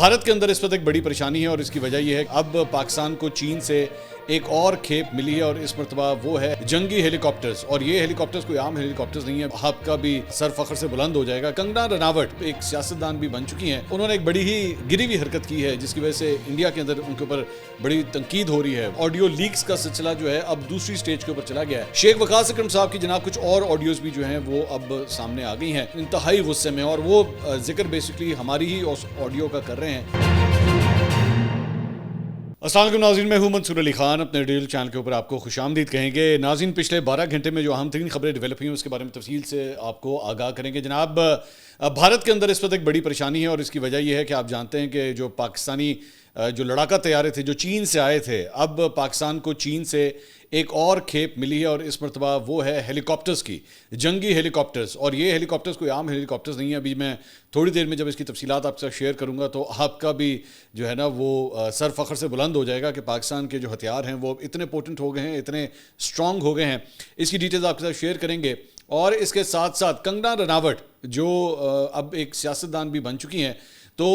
بھارت کے اندر اس وقت ایک بڑی پریشانی ہے اور اس کی وجہ یہ ہے کہ اب پاکستان کو چین سے ایک اور کھیپ ملی ہے اور اس مرتبہ وہ ہے جنگی ہیلی کاپٹرز. اور یہ ہیلی کاپٹرز کوئی عام ہیلی کاپٹرز نہیں ہے. آپ کا بھی سر فخر سے بلند ہو جائے گا. کنگنا رناوٹ ایک سیاستدان بھی بن چکی ہیں. انہوں نے ایک بڑی ہی گری ہوئی حرکت کی ہے جس کی وجہ سے انڈیا کے اندر ان کے اوپر بڑی تنقید ہو رہی ہے. آڈیو لیکس کا سلسلہ جو ہے اب دوسری سٹیج کے اوپر چلا گیا ہے. شیخ وقاص اکرم صاحب کی جناب کچھ اور آڈیوز بھی جو ہیں وہ اب سامنے آ گئی ہیں انتہائی غصے میں, اور وہ ذکر بیسکلی ہماری ہی اس آڈیو کا کر رہے ہیں. السلام علیکم ناظرین, میں ہوں منصور علی خان. اپنے ڈیل چینل کے اوپر آپ کو خوش آمدید کہیں گے. ناظرین, پچھلے 12 گھنٹے میں جو اہم ترین خبریں ڈیولپ ہوئی ہیں اس کے بارے میں تفصیل سے آپ کو آگاہ کریں گے. جناب, بھارت کے اندر اس وقت ایک بڑی پریشانی ہے اور اس کی وجہ یہ ہے کہ آپ جانتے ہیں کہ جو پاکستانی جو لڑاکا طیارے تھے جو چین سے آئے تھے, اب پاکستان کو چین سے ایک اور کھیپ ملی ہے اور اس مرتبہ وہ ہے ہیلی کاپٹرز کی, جنگی ہیلی کاپٹرز. اور یہ ہیلی کاپٹرز کوئی عام ہیلی کاپٹرز نہیں ہے. ابھی میں تھوڑی دیر میں جب اس کی تفصیلات آپ کے ساتھ شیئر کروں گا تو آپ کا بھی جو ہے نا وہ سر فخر سے بلند ہو جائے گا کہ پاکستان کے جو ہتھیار ہیں وہ اتنے پوٹنٹ ہو گئے ہیں, اتنے اسٹرانگ ہو گئے ہیں. اس کی ڈیٹیلز آپ کے ساتھ شیئر کریں گے. اور اس کے ساتھ ساتھ کنگنا رناوٹ جو اب ایک سیاستدان بھی بن چکی ہیں, تو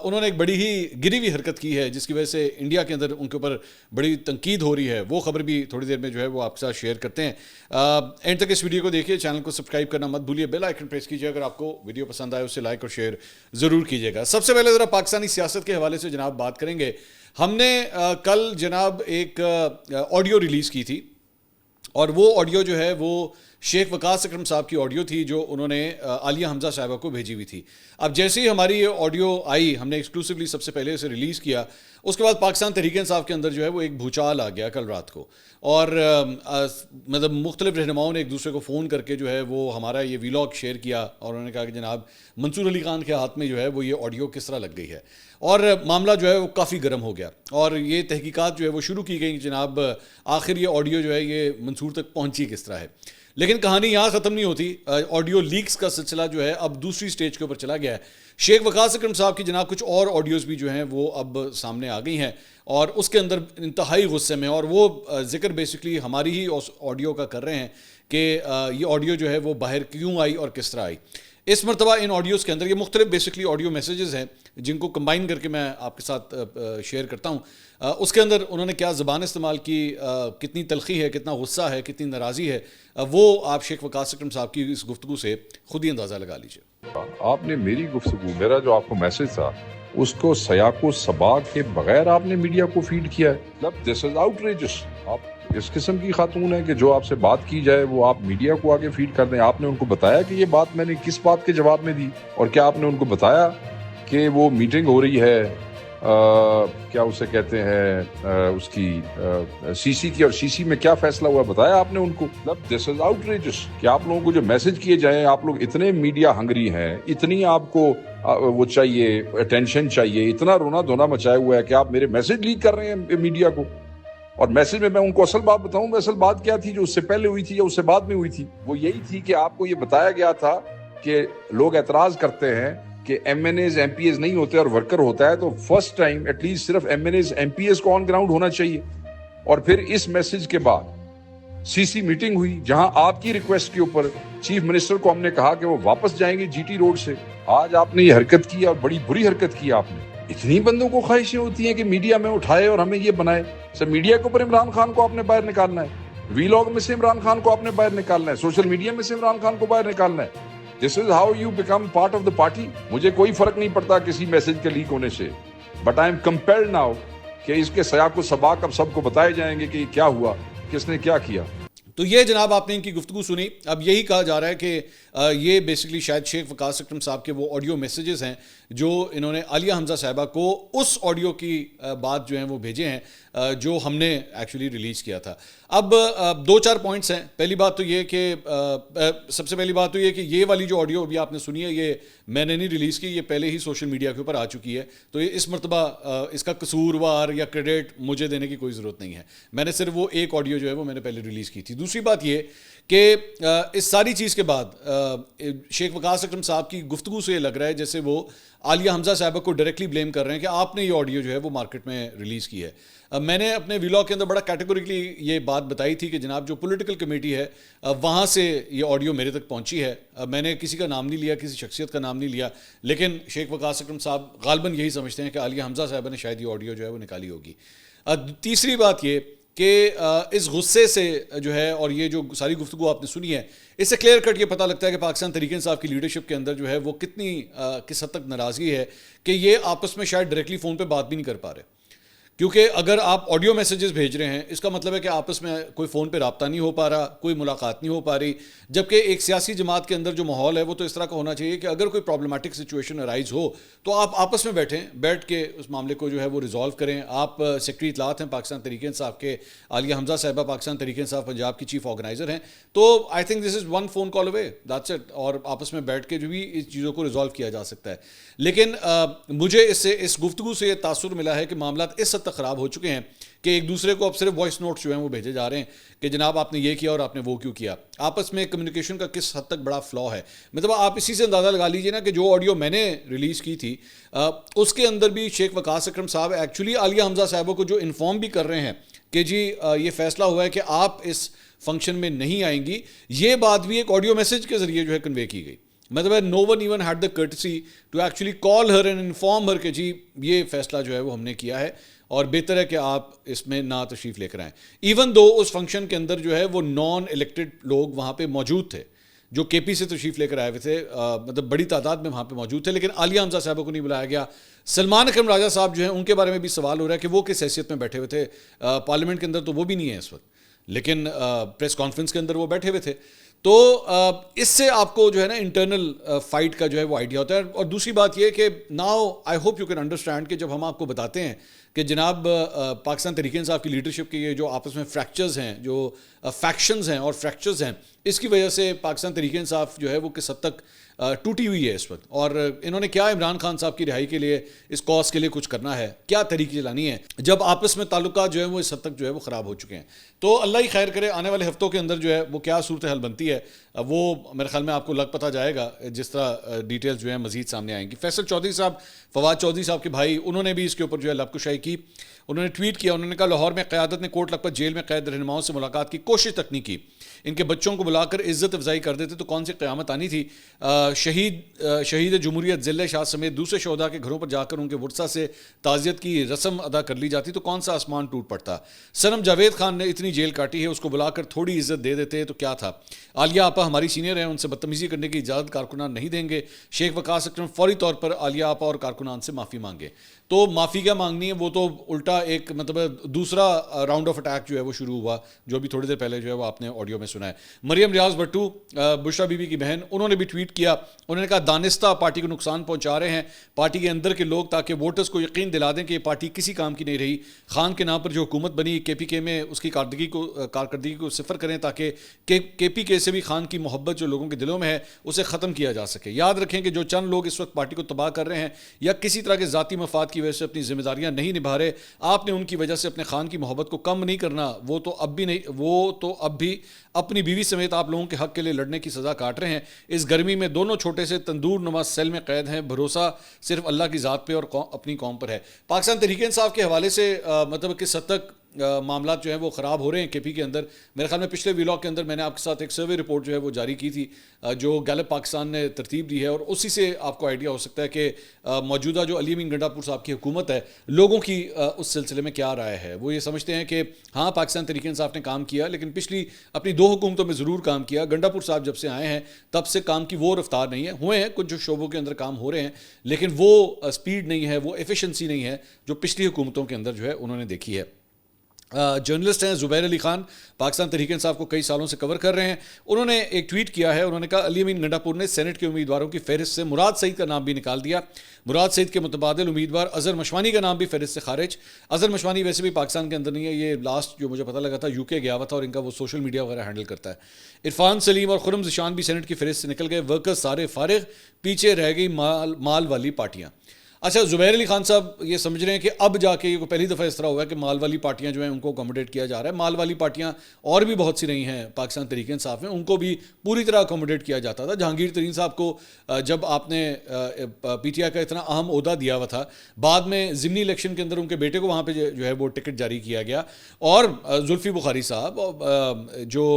انہوں نے ایک بڑی ہی گری ہوئی حرکت کی ہے جس کی وجہ سے انڈیا کے اندر ان کے اوپر بڑی تنقید ہو رہی ہے. وہ خبر بھی تھوڑی دیر میں جو ہے وہ آپ کے ساتھ شیئر کرتے ہیں. اینڈ تک اس ویڈیو کو دیکھیے, چینل کو سبسکرائب کرنا مت بھولیے, بیل آئیکن پریس کیجیے. اگر آپ کو ویڈیو پسند آئے اسے لائک اور شیئر ضرور کیجیے گا. سب سے پہلے ذرا پاکستانی سیاست کے حوالے سے جناب بات کریں گے. ہم نے کل جناب ایک آڈیو ریلیز کی تھی اور وہ آڈیو جو ہے وہ شیخ وقاص اکرم صاحب کی آڈیو تھی جو انہوں نے عالیہ حمزہ صاحبہ کو بھیجی ہوئی تھی. اب جیسے ہی ہماری یہ آڈیو آئی, ہم نے ایکسکلوسیولی سب سے پہلے اسے ریلیز کیا. اس کے بعد پاکستان تحریک انصاف کے اندر جو ہے وہ ایک بھوچال آ گیا کل رات کو, اور مطلب مختلف رہنماؤں نے ایک دوسرے کو فون کر کے جو ہے وہ ہمارا یہ ویلاگ شیئر کیا اور انہوں نے کہا کہ جناب منصور علی خان کے ہاتھ میں جو ہے وہ یہ آڈیو کس طرح لگ گئی ہے. اور معاملہ جو ہے وہ کافی گرم ہو گیا اور یہ تحقیقات جو ہے وہ شروع کی گئی کہ جناب آخر یہ آڈیو جو ہے یہ منصور تک پہنچی کس طرح ہے. لیکن کہانی یہاں ختم نہیں ہوتی. آڈیو لیکس کا سلسلہ جو ہے اب دوسری سٹیج کے اوپر چلا گیا ہے. شیخ وقاص اکرم صاحب کی جناب کچھ اور آڈیوز بھی جو ہیں وہ اب سامنے آ گئی ہیں اور اس کے اندر انتہائی غصے میں, اور وہ ذکر بیسکلی ہماری ہی اس آڈیو کا کر رہے ہیں کہ یہ آڈیو جو ہے وہ باہر کیوں آئی اور کس طرح آئی. اس مرتبہ ان آڈیوز کے اندر یہ مختلف بیسکلی آڈیو میسیجز ہیں جن کو کمبائن کر کے میں آپ کے ساتھ شیئر کرتا ہوں. اس کے اندر انہوں نے کیا زبان استعمال کی, کتنی تلخی ہے, کتنا غصہ ہے, کتنی ناراضی ہے, وہ آپ شیخ وقاص اکرم صاحب کی اس گفتگو سے خود ہی اندازہ لگا لیجیے. آپ نے میری گفتگو, میرا جو آپ کو میسج تھا اس کو سیاق و سباق کے بغیر آپ نے میڈیا کو فیڈ کیا ہے. دس از آؤٹریجس. آپ اس قسم کی خاتون ہے کہ جو آپ سے بات کی جائے وہ آپ میڈیا کو آگے فیڈ کر دیں. آپ نے ان کو بتایا کہ یہ بات میں نے کس بات کے جواب میں دی, اور کیا آپ نے ان کو بتایا کہ وہ میٹنگ ہو رہی ہے کیا اسے کہتے ہیں اس کی سی سی کی, اور سی سی میں کیا فیصلہ ہوا بتایا آپ نے ان کو. دس از آؤٹریجس کہ آپ لوگوں کو جو میسج کیے جائیں, آپ لوگ اتنے میڈیا ہنگری ہیں, اتنی آپ کو وہ چاہیے, اٹینشن چاہیے, اتنا رونا دھونا مچایا ہوا ہے کہ آپ میرے میسج لیک کر رہے ہیں میڈیا کو. اور میسج میں ان کو اصل بات بتاؤں, اصل بات کیا تھی جو اس سے پہلے ہوئی تھی یا اس سے بعد میں ہوئی تھی. وہ یہی تھی کہ آپ کو یہ بتایا گیا تھا کہ لوگ اعتراض کرتے ہیں کہ MNAs MPAs نہیں ہوتے اور ورکر ہوتا ہے, تو فرسٹ ٹائم ایٹ لیسٹ صرف MNAs MPAs کو آن گراؤنڈ ہونا چاہیے. اور پھر اس میسج کے بعد سی سی میٹنگ ہوئی جہاں آپ کی ریکویسٹ کے اوپر چیف منسٹر کو ہم نے کہا کہ وہ واپس جائیں گے جی ٹی روڈ سے. آج آپ نے یہ حرکت کی اور بڑی بری حرکت کی آپ نے. اتنی بندوں کو خواہشیں ہوتی ہیں کہ میڈیا میں اٹھائے اور ہمیں یہ بنائے. سر میڈیا کے اوپر عمران خان کو آپ نے باہر نکالنا ہے, ویلاگ میں سے عمران خان کو آپ نے باہر نکالنا ہے, سوشل میڈیا میں سے عمران خان کو باہر نکالنا ہے. This is how you become part of the party. مجھے کوئی فرق نہیں پڑتا کسی میسج کے لیک ہونے سے, but I am compelled now کہ اس کے سیاق و سباق اب سب کو بتائے جائیں گے کہ کیا ہوا, کس نے کیا کیا. تو یہ جناب آپ نے ان کی گفتگو سنی. اب یہی کہا جا رہا ہے کہ یہ بیسکلی شاید شیخ وقاص اکرم صاحب کے وہ آڈیو میسیجز ہیں جو انہوں نے عالیہ حمزہ صاحبہ کو اس آڈیو کی بات جو ہیں وہ بھیجے ہیں جو ہم نے ایکچولی ریلیز کیا تھا. اب 2-4 پوائنٹس ہیں. پہلی بات تو یہ کہ سب سے پہلی بات تو یہ کہ یہ والی جو آڈیو ابھی آپ نے سنی ہے یہ میں نے نہیں ریلیز کی, یہ پہلے ہی سوشل میڈیا کے اوپر آ چکی ہے. تو اس مرتبہ اس کا قصوروار یا کریڈٹ مجھے دینے کی کوئی ضرورت نہیں ہے. میں نے صرف وہ ایک آڈیو جو ہے وہ میں نے پہلے ریلیز کی تھی. دوسری بات یہ کہ اس ساری چیز کے بعد شیخ وقاص اکرم صاحب کی گفتگو سے یہ لگ رہا ہے جیسے وہ عالیہ حمزہ صاحبہ کو ڈائریکٹلی بلیم کر رہے ہیں کہ آپ نے یہ آڈیو جو ہے وہ مارکیٹ میں ریلیز کی ہے. میں نے اپنے ویلاگ کے اندر بڑا کیٹیگوریکلی یہ بات بتائی تھی کہ جناب جو پولیٹیکل کمیٹی ہے وہاں سے یہ آڈیو میرے تک پہنچی ہے. میں نے کسی کا نام نہیں لیا, کسی شخصیت کا نام نہیں لیا, لیکن شیخ وقاص اکرم صاحب غالباً یہی سمجھتے ہیں کہ عالیہ حمزہ صاحبہ نے شاید یہ آڈیو جو ہے وہ نکالی ہوگی. تیسری بات یہ کہ اس غصے سے جو ہے, اور یہ جو ساری گفتگو آپ نے سنی ہے, اس سے کلیئر کٹ یہ پتہ لگتا ہے کہ پاکستان تحریک انصاف کی لیڈرشپ کے اندر جو ہے وہ کتنی کس حد تک ناراضگی ہے کہ یہ آپس میں شاید ڈائریکٹلی فون پہ بات بھی نہیں کر پا رہے. کیونکہ اگر آپ آڈیو میسیجز بھیج رہے ہیں اس کا مطلب ہے کہ آپس میں کوئی فون پہ رابطہ نہیں ہو پا رہا, کوئی ملاقات نہیں ہو پا رہی. جبکہ ایک سیاسی جماعت کے اندر جو ماحول ہے وہ تو اس طرح کا ہونا چاہیے کہ اگر کوئی پرابلمٹک سچویشن ارائز ہو تو آپ آپس میں بیٹھ کے اس معاملے کو جو ہے وہ ریزالو کریں. آپ سیکرٹری اطلاعات ہیں پاکستان تحریک انصاف کے, عالیہ حمزہ صاحبہ پاکستان تحریک انصاف پنجاب کی چیف آرگنائزر ہیں, تو I think this is one phone call away, that's it, اور آپس میں بیٹھ کے جو بھی اس چیزوں کو ریزالو کیا جا سکتا ہے. لیکن مجھے اس گفتگو سے یہ تاثر ملا ہے کہ معاملات اس حد تک خراب ہو چکے ہیں کہ ایک دوسرے کو اب صرف وائس نوٹس جو ہیں وہ بھیجے جا رہے ہیں کہ جناب آپ نے یہ کیا اور آپ نے وہ کیوں کیا. آپس میں کمیونیکیشن کا کس حد تک بڑا فلا ہے. مطلب آپ اسی سے اندازہ لگا لیجیے نا کہ جو آڈیو میں نے ریلیز کی تھی اس کے اندر بھی شیخ وقاص اکرم صاحب ایکچولی عالیہ حمزہ صاحبوں کو جو انفارم بھی کر رہے ہیں کہ جی یہ فیصلہ ہوا ہے کہ آپ اس فنکشن میں نہیں آئیں گی, یہ بات بھی ایک آڈیو میسج کے ذریعے جو ہے کنوے کی گئی. مطلب ہے no one even had the courtesy to actually call her and inform her کہ جی یہ فیصلہ جو ہے وہ ہم نے کیا ہے اور بہتر ہے کہ آپ اس میں نہ تشریف لے کر آئیں. ایون دو اس فنکشن کے اندر جو ہے وہ نان الیکٹڈ لوگ وہاں پہ موجود تھے جو کے پی سے تشریف لے کر آئے ہوئے تھے, مطلب بڑی تعداد میں وہاں پہ موجود تھے, لیکن عالیہ حمزہ صاحبہ کو نہیں بلایا گیا. سلمان اکرم راجہ صاحب جو ہیں ان کے بارے میں بھی سوال ہو رہا ہے کہ وہ کس حیثیت میں بیٹھے ہوئے تھے. پارلیمنٹ کے اندر تو وہ بھی نہیں ہے اس وقت, لیکن پریس کانفرنس کے اندر وہ بیٹھے ہوئے تھے. تو اس سے آپ کو جو ہے نا انٹرنل فائٹ کا جو ہے وہ آئیڈیا ہوتا ہے. اور دوسری بات یہ کہ now I hope you can understand کہ جب ہم آپ کو بتاتے ہیں کہ جناب پاکستان تحریک انصاف کی لیڈرشپ کے یہ جو آپس میں فریکچرز ہیں, جو فیکشنز ہیں اور فریکچرز ہیں, اس کی وجہ سے پاکستان تحریک انصاف جو ہے وہ کس حد تک ٹوٹی ہوئی ہے اس وقت. اور انہوں نے کیا عمران خان صاحب کی رہائی کے لیے, اس کاز کے لیے کچھ کرنا ہے, کیا تحریک چلانی ہے جب آپس میں تعلقات جو ہے وہ اس حد تک جو ہے وہ خراب ہو چکے ہیں. تو اللہ ہی خیر کرے, آنے والے ہفتوں کے اندر جو ہے وہ کیا صورتحال بنتی ہے وہ میرے خیال میں آپ کو لگ پتہ جائے گا جس طرح ڈیٹیلز جو ہیں مزید سامنے آئیں گی. فیصل چودھری صاحب, فواد چودھری صاحب کے بھائی, انہوں نے بھی اس کے اوپر جو ہے لب کشائی کی. انہوں نے ٹویٹ کیا, انہوں نے کہا لاہور میں قیادت نے کوٹ لکھپت جیل میں قید رہنماؤں سے ملاقات کی کوشش تک نہیں کی. ان کے بچوں کو بلا کر عزت افزائی کر دیتے تو کون سی قیامت آنی تھی. شہید جمہوریت ذلہ شاہ سمیت دوسرے شہداء کے گھروں پر جا کر ان کے ورثہ سے تعزیت کی رسم ادا کر لی جاتی تو کون سا آسمان ٹوٹ پڑتا. صنم جاوید خان نے اتنی جیل کاٹی ہے, اس کو بلا کر تھوڑی عزت دے دیتے تو کیا تھا. عالیہ آپا ہماری سینئر ہیں, ان سے بدتمیزی کرنے کی اجازت کارکنان نہیں دیں گے. شیخ وقاص اکرم فوری طور پر عالیہ آپا اور کارکنان سے معافی مانگے. تو معافی کیا مانگنی ہے, وہ تو الٹا ایک مطلب دوسرا راؤنڈ آف اٹیک جو ہے وہ شروع ہوا, جو بھی تھوڑی دیر پہلے جو ہے وہ آپ نے آڈیو میں سنا ہے. مریم ریاض بٹو, بشرا بی بی کی بہن, انہوں نے بھی ٹویٹ کیا. انہوں نے کہا دانستہ پارٹی کو نقصان پہنچا رہے ہیں پارٹی کے اندر کے لوگ, تاکہ ووٹرز کو یقین دلا دیں کہ یہ پارٹی کسی کام کی نہیں رہی. خان کے نام پر جو حکومت بنی کے پی کے میں, اس کی کارکردگی کو صفر کریں تاکہ کے پی کے سے بھی خان کی محبت جو لوگوں کے دلوں میں ہے اسے ختم کیا جا سکے. یاد رکھیں کہ جو چند لوگ اس وقت پارٹی کو تباہ کر رہے ہیں یا کسی طرح کے ذاتی مفاد کی وجہ سے اپنی ذمہ داریاں نہیں نبھا رہے, آپ نے ان کی وجہ سے اپنے خان کی محبت کو کم نہیں کرنا. وہ تو اب بھی اپنی بیوی سمیت آپ لوگوں کے حق کے لیے لڑنے کی سزا کاٹ رہے ہیں. اس گرمی میں دونوں چھوٹے سے تندور نما سیل میں قید ہیں. بھروسہ صرف اللہ کی ذات پہ اور اپنی قوم پر ہے. پاکستان تحریک انصاف کے حوالے سے مطلب کس حد تک معاملات جو ہیں وہ خراب ہو رہے ہیں کے پی کے اندر. میرے خیال میں پچھلے ویلاگ کے اندر میں نے آپ کے ساتھ ایک سروے رپورٹ جو ہے وہ جاری کی تھی جو گیلپ پاکستان نے ترتیب دی ہے, اور اسی سے آپ کو آئیڈیا ہو سکتا ہے کہ موجودہ جو علی امین گنڈا پور صاحب کی حکومت ہے لوگوں کی اس سلسلے میں کیا رائے ہے. وہ یہ سمجھتے ہیں کہ ہاں پاکستان تحریک انصاف نے کام کیا, لیکن پچھلی اپنی 2 حکومتوں میں ضرور کام کیا. گنڈا پور صاحب جب سے آئے ہیں تب سے کام کی وہ رفتار نہیں ہے. ہوئے ہیں کچھ جو شعبوں کے اندر کام ہو رہے ہیں, لیکن وہ سپیڈ نہیں ہے, وہ ایفیشنسی نہیں ہے جو پچھلی حکومتوں کے اندر جو ہے انہوں نے دیکھی ہے. جرنلسٹ ہیں زبیر علی خان, پاکستان تحریک انصاف کو کئی سالوں سے کور کر رہے ہیں. انہوں نے ایک ٹویٹ کیا ہے, انہوں نے کہا علی امین گنڈا پور نے سینٹ کے امیدواروں کی فہرست سے مراد سعید کا نام بھی نکال دیا. مراد سعید کے متبادل امیدوار اظہر مشوانی کا نام بھی فہرست سے خارج. اظہر مشوانی ویسے بھی پاکستان کے اندر نہیں ہے, یہ لاسٹ جو مجھے پتہ لگا تھا یو کے گیا ہوا تھا اور ان کا وہ سوشل میڈیا وغیرہ ہینڈل کرتا ہے. عرفان سلیم اور خرم ذیشان بھی سینٹ کی فہرست سے نکل گئے. ورکرز سارے فارغ, پیچھے رہ گئی مال والی پارٹیاں. اچھا زبیر علی خان صاحب یہ سمجھ رہے ہیں کہ اب جا کے یہ پہلی دفعہ اس طرح ہوا ہے کہ مال والی پارٹیاں جو ہیں ان کو اکوموڈیٹ کیا جا رہا ہے. مال والی پارٹیاں اور بھی بہت سی رہی ہیں پاکستان تحریک انصاف میں, ان کو بھی پوری طرح اکوموڈیٹ کیا جاتا تھا. جہانگیر ترین صاحب کو جب آپ نے پی ٹی آئی کا اتنا اہم عہدہ دیا ہوا تھا, بعد میں ضمنی الیکشن کے اندر ان کے بیٹے کو وہاں پہ جو ہے وہ ٹکٹ جاری کیا گیا, اور زلفی بخاری صاحب جو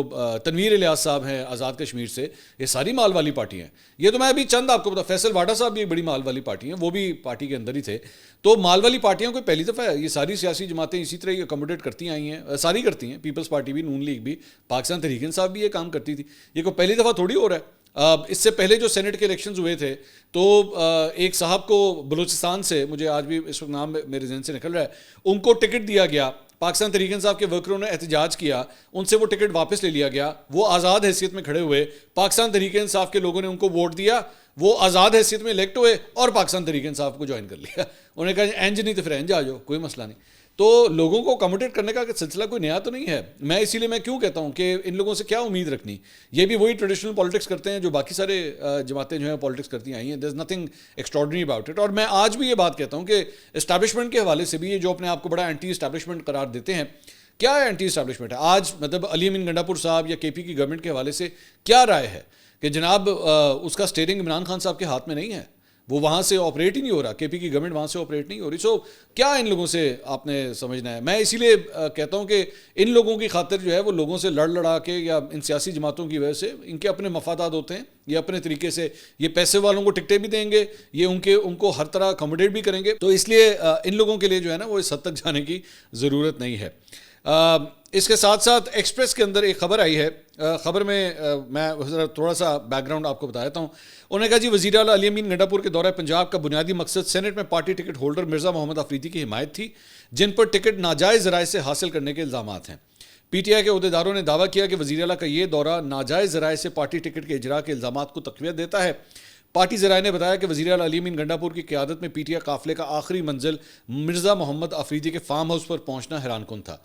تنویر الیاس صاحب ہیں آزاد کشمیر سے, یہ ساری مال والی پارٹیاں ہیں. یہ تو میں ابھی چند آپ کو بتا, فیصل واڈا صاحب بھی ایک بڑی مال والی پارٹی ہیں, وہ بھی پارٹی کے اندر ہی تھے. تو مال والی پارٹیوں کو پہلی دفعہ ہے, یہ ساری سیاسی جماعتیں اسی طرح یہ اکوموڈیٹ کرتی آئی ہیں, ساری کرتی ہیں, پیپلز پارٹی بھی, نون لیگ بھی, پاکستان تحریک انصاف بھی یہ کام کرتی تھی. یہ کوئی پہلی دفعہ تھوڑی ہو رہا ہے. اس سے پہلے جو سینٹ کے الیکشنز ہوئے تھے تو ایک صاحب کو بلوچستان سے, مجھے آج بھی اس وقت نام میرے ذہن سے نکل رہا ہے, ان کو ٹکٹ دیا گیا, پاکستان تحریک انصاف کے ورکروں نے احتجاج کیا, ان سے وہ ٹکٹ واپس لے لیا گیا, وہ آزاد حیثیت میں کھڑے ہوئے, پاکستان تحریک انصاف کے لوگوں نے ان کو ووٹ دیا, وہ آزاد حیثیت میں الیکٹ ہوئے اور پاکستان تحریک انصاف کو جوائن کر لیا. انہوں نے کہا اینج نہیں تو پھر اینج آ جاؤ, کوئی مسئلہ نہیں. تو لوگوں کو اکوموڈیٹ کرنے کا سلسلہ کوئی نیا تو نہیں ہے. میں اسی لیے میں کیوں کہتا ہوں کہ ان لوگوں سے کیا امید رکھنی, یہ بھی وہی ٹریڈیشنل پالیٹکس کرتے ہیں جو باقی سارے جماعتیں جو ہیں پالیٹکس کرتی آئی ہیں. There is nothing extraordinary about it. اور میں آج بھی یہ بات کہتا ہوں کہ اسٹیبلشمنٹ کے حوالے سے بھی یہ جو اپنے آپ کو بڑا اینٹی اسٹیبلشمنٹ قرار دیتے ہیں, کیا اینٹی اسٹیبلشمنٹ ہے آج؟ مطلب علی امین گنڈا پور صاحب یا کے پی کی گورنمنٹ کے حوالے سے کیا رائے ہے کہ جناب اس کا اسٹیئرنگ عمران خان صاحب کے ہاتھ میں نہیں ہے, وہ وہاں سے آپریٹ ہی نہیں ہو رہا, کے پی کی گورنمنٹ وہاں سے آپریٹ نہیں ہو رہی. سو کیا ان لوگوں سے آپ نے سمجھنا ہے. میں اسی لیے کہتا ہوں کہ ان لوگوں کی خاطر جو ہے وہ لوگوں سے لڑ لڑا کے یا ان سیاسی جماعتوں کی وجہ سے, ان کے اپنے مفادات ہوتے ہیں, یہ اپنے طریقے سے یہ پیسے والوں کو ٹکٹیں بھی دیں گے, یہ ان کو ہر طرح اکوموڈیٹ بھی کریں گے. تو اس لیے ان لوگوں کے لیے جو ہے نا وہ اس حد تک جانے کی ضرورت نہیں ہے. اس کے ساتھ ساتھ ایکسپریس کے اندر ایک خبر آئی ہے, خبر میں میں تھوڑا سا بیک گراؤنڈ آپ کو بتا دیتا ہوں. انہوں نے کہا جی وزیر اعلیٰ علی امین گنڈا پور کے دورہ پنجاب کا بنیادی مقصد سینٹ میں party ticket holder Mirza Muhammad Afridi کی حمایت تھی, جن پر ٹکٹ ناجائز ذرائع سے حاصل کرنے کے الزامات ہیں. پی ٹی آئی کے عہدیداروں نے دعویٰ کیا کہ وزیر اعلیٰ کا یہ دورہ ناجائز ذرائع سے پارٹی ٹکٹ کے اجراء کے الزامات کو تقویت دیتا ہے. پارٹی ذرائع نے بتایا کہ وزیر اعلیٰ علی امین گنڈا پور کی قیادت میں پی ٹی آئی قافلے کا آخری منزل مرزا محمد افریدی کے فارم ہاؤس پر پہنچنا حیران کن تھا,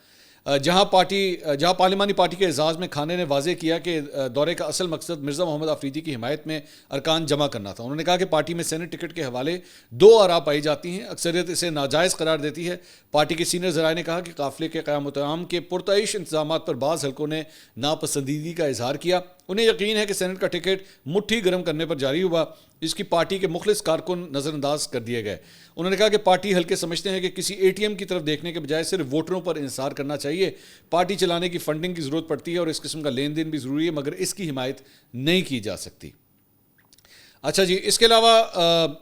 جہاں پارلیمانی پارٹی کے اعزاز میں کھانے نے واضح کیا کہ دورے کا اصل مقصد مرزا محمد افریدی کی حمایت میں ارکان جمع کرنا تھا. انہوں نے کہا کہ پارٹی میں سینٹ ٹکٹ کے حوالے دو آراء پائی جاتی ہیں, اکثریت اسے ناجائز قرار دیتی ہے. پارٹی کے سینئر ذرائع نے کہا کہ قافلے کے قیام متعام کے پرتعیش انتظامات پر بعض حلقوں نے ناپسندیدگی کا اظہار کیا. انہیں یقین ہے کہ سینٹ کا ٹکٹ مٹھی گرم کرنے پر جاری ہوا, اس کی پارٹی کے مخلص کارکن نظر انداز کر دیے گئے. انہوں نے کہا کہ پارٹی حلقے سمجھتے ہیں کہ کسی اے ٹی ایم کی طرف دیکھنے کے بجائے صرف ووٹروں پر انحصار کرنا چاہیے. پارٹی چلانے کی فنڈنگ کی ضرورت پڑتی ہے اور اس قسم کا لین دین بھی ضروری ہے, مگر اس کی حمایت نہیں کی جا سکتی. اچھا جی, اس کے علاوہ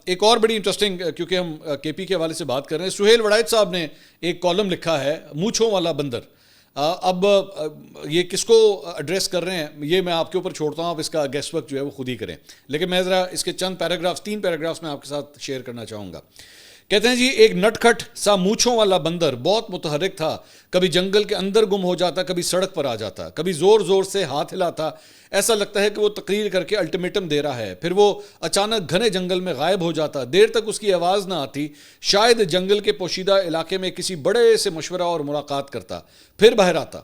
ایک اور بڑی انٹرسٹنگ, کیونکہ ہم کے پی کے حوالے سے بات کر رہے ہیں, سہیل وڑائچ صاحب نے ایک کالم لکھا ہے مونچھوں والا بندر. اب یہ کس کو ایڈریس کر رہے ہیں یہ میں آپ کے اوپر چھوڑتا ہوں, آپ اس کا گیس ورک جو ہے وہ خود ہی کریں. لیکن میں ذرا اس کے چند پیراگرافس, 3 پیراگرافس میں آپ کے ساتھ شیئر کرنا چاہوں گا. کہتے ہیں جی ایک نٹ کھٹ سا مونچھوں والا بندر بہت متحرک تھا, کبھی جنگل کے اندر گم ہو جاتا, کبھی سڑک پر آ جاتا, کبھی زور زور سے ہاتھ ہلاتا, ایسا لگتا ہے کہ وہ تقریر کر کے الٹیمیٹم دے رہا ہے, پھر وہ اچانک گھنے جنگل میں غائب ہو جاتا, دیر تک اس کی آواز نہ آتی, شاید جنگل کے پوشیدہ علاقے میں کسی بڑے سے مشورہ اور ملاقات کرتا, پھر باہر آتا.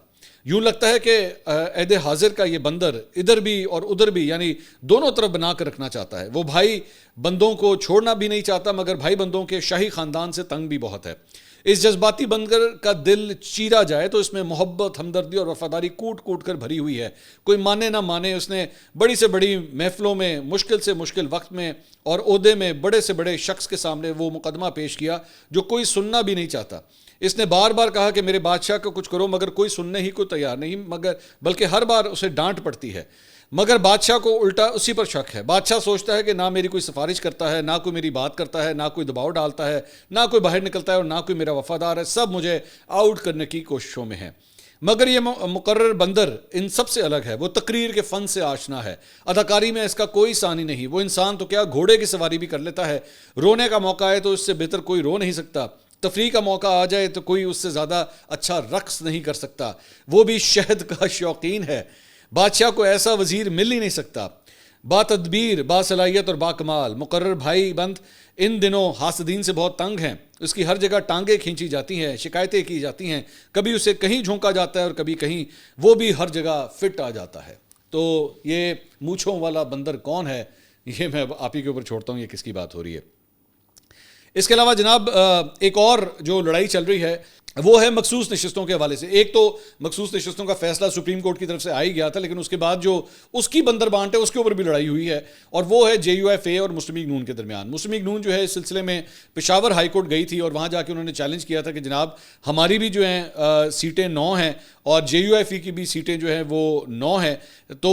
یوں لگتا ہے کہ عہد حاضر کا یہ بندر ادھر بھی اور ادھر بھی یعنی دونوں طرف بنا کر رکھنا چاہتا ہے. وہ بھائی بندوں کو چھوڑنا بھی نہیں چاہتا, مگر بھائی بندوں کے شاہی خاندان سے تنگ بھی بہت ہے. اس جذباتی بندر کا دل چیرا جائے تو اس میں محبت, ہمدردی اور وفاداری کوٹ کوٹ کر بھری ہوئی ہے. کوئی مانے نہ مانے, اس نے بڑی سے بڑی محفلوں میں, مشکل سے مشکل وقت میں اور عہدے میں بڑے سے بڑے شخص کے سامنے وہ مقدمہ پیش کیا جو کوئی سننا بھی نہیں چاہتا. اس نے بار بار کہا کہ میرے بادشاہ کو کچھ کرو, مگر کوئی سننے ہی کو تیار نہیں, بلکہ ہر بار اسے ڈانٹ پڑتی ہے. مگر بادشاہ کو الٹا اسی پر شک ہے. بادشاہ سوچتا ہے کہ نہ میری کوئی سفارش کرتا ہے, نہ کوئی میری بات کرتا ہے, نہ کوئی دباؤ ڈالتا ہے, نہ کوئی باہر نکلتا ہے اور نہ کوئی میرا وفادار ہے, سب مجھے آؤٹ کرنے کی کوششوں میں ہیں. مگر یہ مقرر بندر ان سب سے الگ ہے. وہ تقریر کے فن سے آشنا ہے, اداکاری میں اس کا کوئی ثانی نہیں. وہ انسان تو کیا گھوڑے کی سواری بھی کر لیتا ہے. رونے کا موقع آئے تو اس سے بہتر کوئی رو نہیں سکتا. تفریح کا موقع آ جائے تو کوئی اس سے زیادہ اچھا رقص نہیں کر سکتا. وہ بھی شہد کا شوقین ہے. بادشاہ کو ایسا وزیر مل ہی نہیں سکتا. با تدبیر, با صلاحیت اور با کمال. مقرر بھائی بند ان دنوں حاسدین سے بہت تنگ ہیں. اس کی ہر جگہ ٹانگیں کھینچی جاتی ہیں, شکایتیں کی جاتی ہیں, کبھی اسے کہیں جھونکا جاتا ہے اور کبھی کہیں. وہ بھی ہر جگہ فٹ آ جاتا ہے. تو یہ مونچھوں والا بندر کون ہے یہ میں آپ ہی کے اوپر چھوڑتا ہوں, یہ کس کی بات ہو رہی ہے. اس کے علاوہ جناب ایک اور جو لڑائی چل رہی ہے وہ ہے مخصوص نشستوں کے حوالے سے. ایک تو مخصوص نشستوں کا فیصلہ سپریم کورٹ کی طرف سے آ ہی گیا تھا, لیکن اس کے بعد جو اس کی بندر بانٹ ہے اس کے اوپر بھی لڑائی ہوئی ہے, اور وہ ہے جے یو ایف اے اور مسلم لیگ نون کے درمیان. مسلم لیگ نون جو ہے اس سلسلے میں پشاور ہائی کورٹ گئی تھی اور وہاں جا کے انہوں نے چیلنج کیا تھا کہ جناب ہماری بھی جو ہیں سیٹیں 9 ہیں اور جے یو ایف ای کی بھی سیٹیں جو ہیں وہ 9 ہیں. تو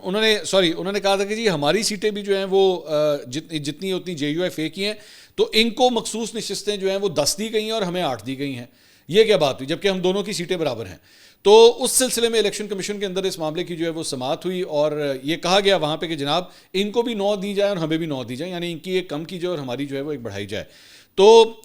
انہوں نے کہا تھا کہ جی ہماری سیٹیں بھی جو ہیں وہ جتنی اتنی جے یو ایف اے کی ہیں, تو ان کو مخصوص نشستیں جو ہیں وہ 10 دی گئی ہیں اور ہمیں 8 دی گئی ہیں. یہ کیا بات ہوئی جبکہ ہم دونوں کی سیٹیں برابر ہیں. تو اس سلسلے میں الیکشن کمیشن کے اندر اس معاملے کی جو ہے وہ سماعت ہوئی اور یہ کہا گیا وہاں پہ کہ جناب ان کو بھی 9 دی جائے اور ہمیں بھی 9 دی جائے, یعنی ان کی ایک کم کی جائے اور ہماری جو ہے وہ ایک بڑھائی جائے. تو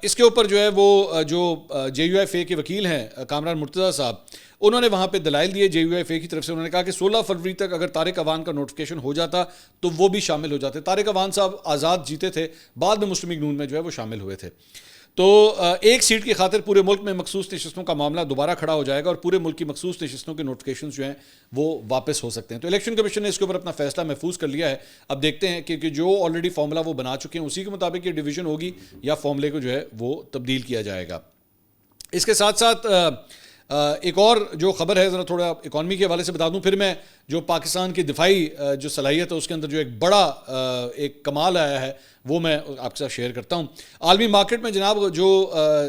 اس کے اوپر جو ہے وہ جو جے یو ایف اے کے وکیل ہیں کامران مرتضیٰ صاحب, انہوں نے وہاں پہ دلائل دیے جے یو ایف اے کی طرف سے. انہوں نے کہا کہ 16 فروری تک اگر طارق اعوان کا نوٹیفیکیشن ہو جاتا تو وہ بھی شامل ہو جاتے. طارق اعوان صاحب آزاد جیتے تھے, بعد میں مسلم لیگ نون میں جو ہے وہ شامل ہوئے تھے. تو ایک سیٹ کی خاطر پورے ملک میں مخصوص نشستوں کا معاملہ دوبارہ کھڑا ہو جائے گا اور پورے ملک کی مخصوص نشستوں کے نوٹیفیکیشن جو ہیں وہ واپس ہو سکتے ہیں. تو الیکشن کمیشن نے اس کے اوپر اپنا فیصلہ محفوظ کر لیا ہے. اب دیکھتے ہیں کہ جو آلریڈی فارمولا وہ بنا چکے ہیں اسی کے مطابق یہ ڈویژن ہوگی یا فارمولے کو جو ہے وہ تبدیل کیا جائے گا. اس کے ساتھ ساتھ ایک اور جو خبر ہے ذرا تھوڑا اکانومی کے حوالے سے بتا دوں, پھر میں جو پاکستان کی دفاعی جو صلاحیت ہے اس کے اندر جو ایک بڑا ایک کمال آیا ہے وہ میں آپ کے ساتھ شیئر کرتا ہوں. عالمی مارکیٹ میں جناب جو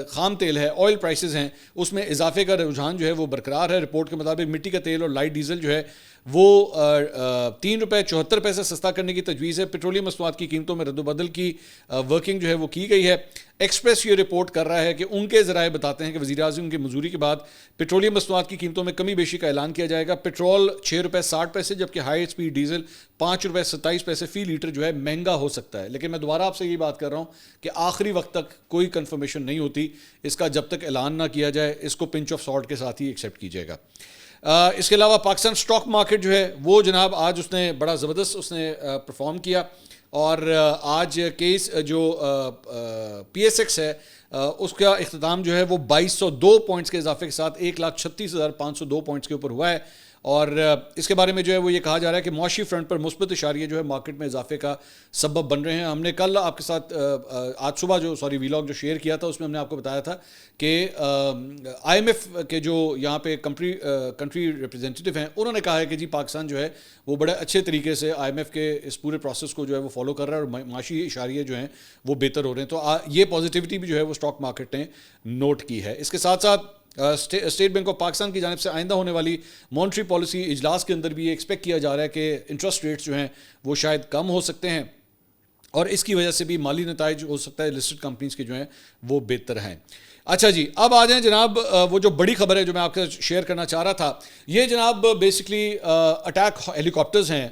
خام تیل ہے, آئل پرائسز ہیں, اس میں اضافے کا رجحان جو ہے وہ برقرار ہے. رپورٹ کے مطابق مٹی کا تیل اور لائٹ ڈیزل جو ہے وہ ₹3.74 سستا کرنے کی تجویز ہے. پیٹرولیم مصنوعات کی قیمتوں میں رد و بدل کی ورکنگ جو ہے وہ کی گئی ہے. ایکسپریس یہ رپورٹ کر رہا ہے کہ ان کے ذرائع بتاتے ہیں کہ وزیر اعظم کی منظوری کے بعد پیٹرولیم مصنوعات کی قیمتوں میں کمی بیشی کا اعلان کیا جائے گا. پیٹرول ₹6.60 جبکہ ہائی اسپیڈ ڈیزل ₹5.27 فی لیٹر جو ہے مہنگا ہو سکتا ہے. لیکن میں دوبارہ آپ سے یہی بات کر رہا ہوں کہ آخری وقت تک کوئی کنفرمیشن نہیں ہوتی اس کا, جب تک اعلان نہ کیا جائے اس کو پنچ آف سالٹ کے ساتھ ہی ایکسیپٹ کیجیے گا. اس کے علاوہ پاکستان سٹاک مارکیٹ جو ہے وہ جناب آج اس نے بڑا زبردست اس نے پرفارم کیا, اور آج کیس جو پی ایس ایکس ہے اس کا اختتام جو ہے وہ 2202 پوائنٹس کے اضافے کے ساتھ 1,36,502 پوائنٹس کے اوپر ہوا ہے. اور اس کے بارے میں جو ہے وہ یہ کہا جا رہا ہے کہ معاشی فرنٹ پر مثبت اشاریے جو ہے مارکیٹ میں اضافے کا سبب بن رہے ہیں. ہم نے کل آپ کے ساتھ آج صبح جو ویلاگ جو شیئر کیا تھا اس میں ہم نے آپ کو بتایا تھا کہ آئی ایم ایف کے جو یہاں پہ کنٹری ریپرزینٹیو ہیں انہوں نے کہا ہے کہ جی پاکستان جو ہے وہ بڑے اچھے طریقے سے آئی ایم ایف کے اس پورے پروسیس کو جو ہے وہ فالو کر رہا ہے اور معاشی اشاریے جو ہیں وہ بہتر ہو رہے ہیں. تو یہ پازیٹیوٹی بھی جو ہے وہ اسٹاک مارکیٹ نے نوٹ کی ہے. اس کے ساتھ ساتھ اسٹیٹ بینک آف پاکستان کی جانب سے آئندہ ہونے والی مانیٹری پالیسی اجلاس کے اندر بھی یہ ایکسپیکٹ کیا جا رہا ہے کہ انٹرسٹ ریٹس جو ہیں وہ شاید کم ہو سکتے ہیں اور اس کی وجہ سے بھی مالی نتائج ہو سکتا ہے لسٹڈ کمپنیز کے جو ہیں وہ بہتر ہیں. اچھا جی, اب آ جائیں جناب وہ جو بڑی خبر ہے جو میں آپ کے شیئر کرنا چاہ رہا تھا. یہ جناب بیسکلی اٹیک ہیلی کاپٹرز ہیں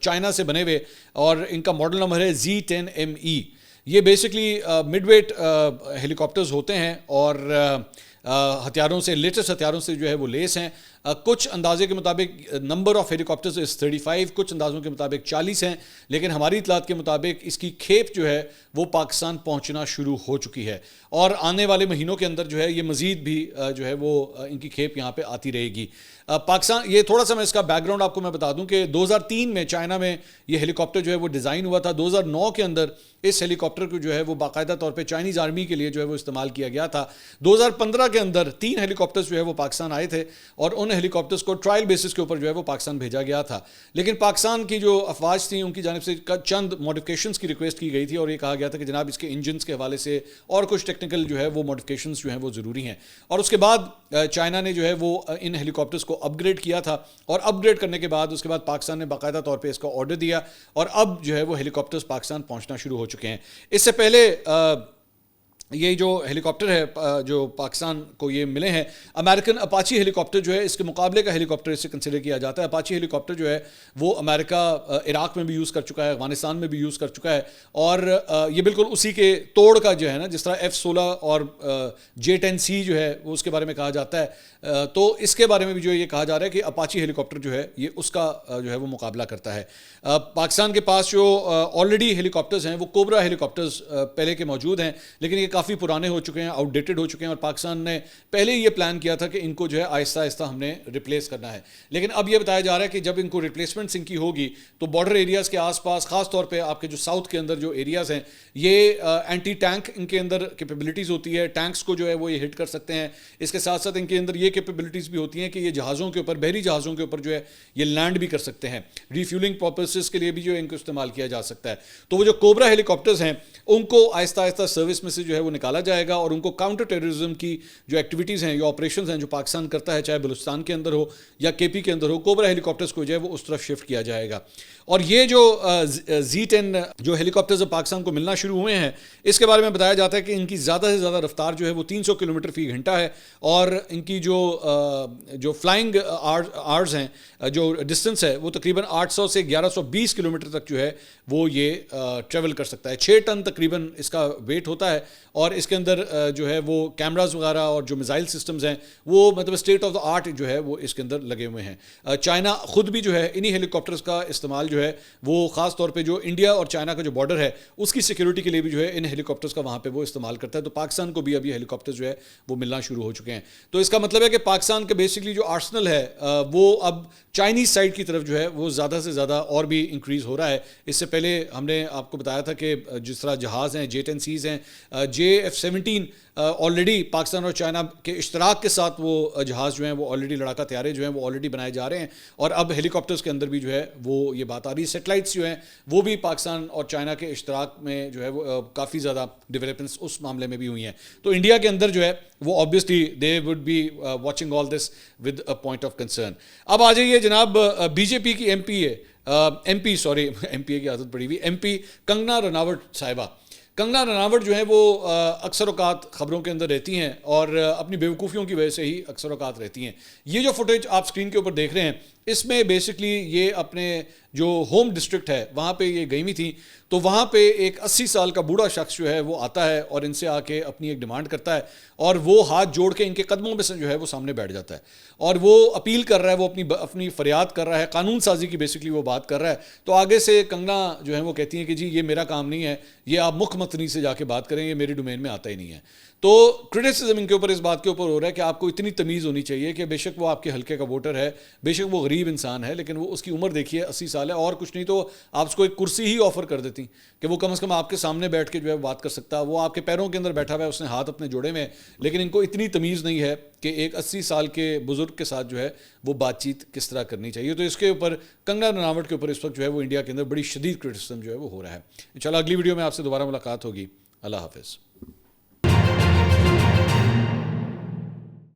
چائنا سے بنے ہوئے اور ان کا ماڈل نمبر ہے Z10ME. یہ بیسکلی مڈ ویٹ ہیلی کاپٹرز ہوتے ہیں اور ہتھیاروں سے لیٹسٹ ہتھیاروں سے جو ہے وہ لیس ہیں. کچھ اندازے کے مطابق نمبر آف ہیلی کاپٹرز 35, کچھ اندازوں کے مطابق 40 ہیں, لیکن ہماری اطلاعات کے مطابق اس کی کھیپ جو ہے وہ پاکستان پہنچنا شروع ہو چکی ہے اور آنے والے مہینوں کے اندر جو ہے یہ مزید بھی جو ہے وہ ان کی کھیپ یہاں پہ آتی رہے گی. پاکستان, یہ تھوڑا سا میں اس کا بیک گراؤنڈ آپ کو میں بتا دوں کہ 2003 میں چائنا میں یہ ہیلی کاپٹر جو ہے وہ ڈیزائن ہوا تھا. 2009 کے اندر اس ہیلی کاپٹر کو جو ہے وہ باقاعدہ طور پہ چائنیز آرمی کے لیے جو ہے وہ استعمال کیا گیا تھا. 2015 کے اندر 3 ہیلی کاپٹرز جو ہے وہ پاکستان آئے تھے اور ان ہیلی کاپٹرز کو ٹرائل بیسس کے اوپر جو ہے وہ پاکستان بھیجا گیا تھا. لیکن پاکستان کی جو افواج تھیں ان کی جانب سے چند ماڈیفکیشنز کی ریکویسٹ کی گئی تھی اور یہ کہا گیا تھا کہ جناب اس کے انجنز کے حوالے سے اور کچھ ٹیکنیکل جو ہے وہ ماڈیفکیشنز جو ہیں وہ ضروری ہیں. اور اس کے بعد چائنا نے جو ہے وہ ان ہیلی کاپٹرز کو اپ گریڈ کیا تھا اور اپ گریڈ کرنے کے بعد اس کے بعد پاکستان نے باقاعدہ طور پہ اس کا آرڈر دیا اور اب جو ہے وہ ہیلی کاپٹرز پاکستان پہنچنا شروع ہو چکے ہیں. اس سے پہلے یہ جو ہیلی کاپٹر ہے جو پاکستان کو یہ ملے ہیں امریکن اپاچی ہیلی کاپٹر جو ہے اس کے مقابلے کا ہیلی کاپٹر اس سے کنسیڈر کیا جاتا ہے. اپاچی ہیلی کاپٹر جو ہے وہ امریکہ عراق میں بھی یوز کر چکا ہے, افغانستان میں بھی یوز کر چکا ہے اور یہ بالکل اسی کے توڑ کا جو ہے نا, جس طرح F-16 اور J-10C جو ہے وہ اس کے بارے میں کہا جاتا ہے, تو اس کے بارے میں بھی جو یہ کہا جا رہا ہے کہ اپاچی ہیلی کاپٹر جو ہے یہ اس کا جو ہے وہ مقابلہ کرتا ہے. پاکستان کے پاس جو آلریڈی ہیلی کاپٹرز ہیں وہ کوبرا ہیلی کاپٹرز پہلے کے موجود ہیں, لیکن یہ کافی پرانے ہو چکے ہیں, آؤٹ ڈیٹڈ ہو چکے ہیں, اور پاکستان نے پہلے یہ پلان کیا تھا کہ ان کو جو ہے آہستہ آہستہ ہم نے ریپلیس کرنا ہے. لیکن اب یہ بتایا جا رہا ہے کہ جب ان کو ریپلیسمنٹ ان کی ہوگی تو بارڈر ایریاز کے آس پاس, خاص طور پہ آپ کے جو ساؤتھ کے اندر جو ایریاز ہیں, یہ اینٹی ٹینک ان کے اندر کیپیبلٹیز ہوتی ہے, ٹینکس کو جو ہے وہ یہ ہٹ کر سکتے ہیں. اس کے ساتھ ساتھ ان کے اندر یہ کیپیبلٹیز بھی ہوتی ہیں کہ یہ جہازوں کے اوپر, بحری جہازوں کے اوپر جو ہے یہ لینڈ بھی کر سکتے ہیں. ریفیولنگ پرپسز کے لیے بھی جو ہے ان کو استعمال کیا جا سکتا ہے. تو وہ جو کوبرا ہیلی کاپٹرز ہیں ان کو آہستہ آہستہ سروس میں سے جو ہے وہ نکالا جائے گا, اور ان کو کاؤنٹر ٹیررزم کی جو ایکٹیویٹیز ہیں, جو آپریشنز ہیں جو پاکستان کرتا ہے, چاہے بلوچستان کے اندر ہو یا کے پی کے اندر ہو, کوبرا ہیلی کاپٹرز کو جو ہے وہ اس طرف شفٹ کیا جائے گا. اور یہ جو Z10 جو ہیلی کاپٹرز پاکستان کو ملنا شروع ہوئے ہیں, اس کے بارے میں بتایا جاتا ہے کہ ان کی زیادہ سے زیادہ رفتار جو ہے وہ 300 کلومیٹر فی گھنٹہ ہے, اور ان کی جو فلائنگ آرز ہیں, جو ڈسٹنس ہے وہ تقریباً 800 سے 1120 کلومیٹر تک جو ہے وہ یہ ٹریول کر سکتا ہے. 6 ٹن تقریباً اس کا ویٹ ہوتا ہے, اور اس کے اندر جو ہے وہ کیمراز وغیرہ اور جو میزائل سسٹمز ہیں وہ مطلب اسٹیٹ آف دا آرٹ جو ہے وہ اس کے اندر لگے ہوئے ہیں. چائنا خود بھی جو ہے انہی ہیلی کاپٹرز کا استعمال جو ہے وہ خاص طور پہ جو انڈیا اور چائنا کا جو بارڈر ہے اس کی سیکیورٹی کے لیے بھی جو ہے ان ہیلی کاپٹرز کا وہاں پہ وہ استعمال کرتا ہے. تو پاکستان کو بھی اب یہ ہیلی کاپٹرز جو ہے وہ ملنا شروع ہو چکے ہیں. تو اس کا مطلب ہے کہ پاکستان کا بیسکلی جو آرسنل ہے وہ اب چائنیز سائڈ کی طرف جو ہے وہ زیادہ سے زیادہ اور بھی انکریز ہو رہا ہے. اس سے پہلے ہم نے آپ کو بتایا تھا کہ جس طرح جہاز ہیں, J-10Cs ہیں, JF-17 آلریڈی پاکستان اور چائنا کے اشتراک کے ساتھ وہ جہاز جو ہیں وہ آلریڈی, لڑاکا طیارے جو ہیں وہ آلریڈی بنائے جا رہے ہیں, اور اب ہیلی کاپٹرز کے اندر بھی جو ہے وہ یہ بات آ رہی ہے. سیٹلائٹس جو ہیں وہ بھی پاکستان اور چائنا کے اشتراک میں جو ہے وہ کافی زیادہ ڈیولپمنٹس اس معاملے میں بھی ہوئی ہیں. تو انڈیا کے اندر جو ہے وہ obviously they would be watching all this with a point of concern. اب آ جائیے جناب بی جے پی کی ایم پی اے کی عادت پڑی ہوئی, ایم پی کنگنا رناوٹ صاحبہ. کنگنا رناوٹ جو ہیں وہ اکثر اوقات خبروں کے اندر رہتی ہیں, اور اپنی بیوقوفیوں کی وجہ سے ہی اکثر اوقات رہتی ہیں. یہ جو فوٹیج آپ اسکرین کے اوپر دیکھ رہے ہیں اس میں بیسکلی یہ اپنے جو ہوم ڈسٹرکٹ ہے وہاں پہ یہ گئی ہوئی تھیں. تو وہاں پہ ایک 80 سال کا بوڑھا شخص جو ہے وہ آتا ہے اور ان سے آ کے اپنی ایک ڈیمانڈ کرتا ہے, اور وہ ہاتھ جوڑ کے ان کے قدموں میں سے جو ہے وہ سامنے بیٹھ جاتا ہے, اور وہ اپیل کر رہا ہے, وہ اپنی فریاد کر رہا ہے, قانون سازی کی بیسکلی وہ بات کر رہا ہے. تو آگے سے کنگنا جو ہے وہ کہتی ہیں کہ جی یہ میرا کام نہیں ہے, یہ آپ مکھ متنی سے جا کے بات کریں, یہ میری ڈومین میں آتا ہی نہیں ہے. تو کرٹیسزم ان کے اوپر اس بات کے اوپر ہو رہا ہے کہ آپ کو اتنی تمیز ہونی چاہیے کہ بے شک وہ آپ کے حلقے کا ووٹر ہے, بے شک وہ غریب انسان ہے, لیکن وہ اس کی عمر دیکھیے 80 سال ہے, اور کچھ نہیں تو آپ اس کو ایک کرسی ہی آفر کر دیتی کہ وہ کم از کم آپ کے سامنے بیٹھ کے جو ہے بات کر سکتا. وہ آپ کے پیروں کے اندر بیٹھا ہوا ہے, اس نے ہاتھ اپنے جوڑے میں, لیکن ان کو اتنی تمیز نہیں ہے کہ ایک 80 سال کے بزرگ کے ساتھ جو ہے وہ بات چیت کس طرح کرنی چاہیے. تو اس کے اوپر کنگنا رناوٹ کے اوپر اس وقت جو ہے وہ انڈیا کے اندر بڑی شدید کرٹیسزم جو ہے وہ ہو رہا ہے. انشاءاللہ اگلی ویڈیو میں آپ سے دوبارہ ملاقات ہوگی. اللہ حافظ.